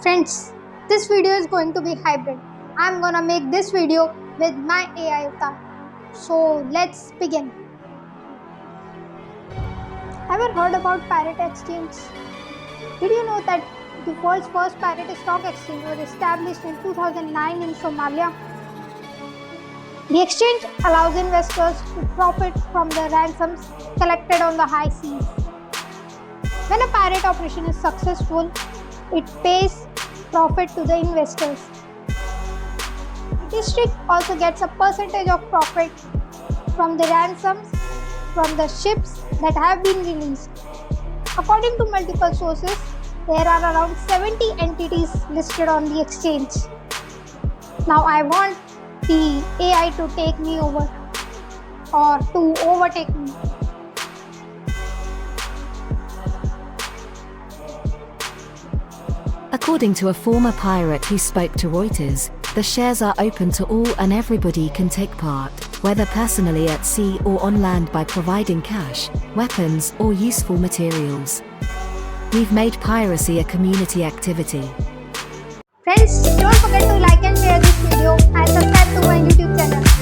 Friends, this video is going to be hybrid. I'm gonna make this video with my AI avatar. So let's begin. Ever heard about pirate exchange? Did you know that the world's first pirate stock exchange was established in 2009 in Somalia? The exchange allows investors to profit from the ransoms collected on the high seas. When a pirate operation is successful, it pays profit to the investors. The district also gets a percentage of profit from the ransoms from the ships that have been released. According to multiple sources, there are around 70 entities listed on the exchange. Now I want the AI to take me over or to overtake me. According to a former pirate who spoke to Reuters, the shares are open to all and everybody can take part, whether personally at sea or on land by providing cash, weapons, or useful materials. We've made piracy a community activity. Friends, don't forget to like and share this video and subscribe to my YouTube channel.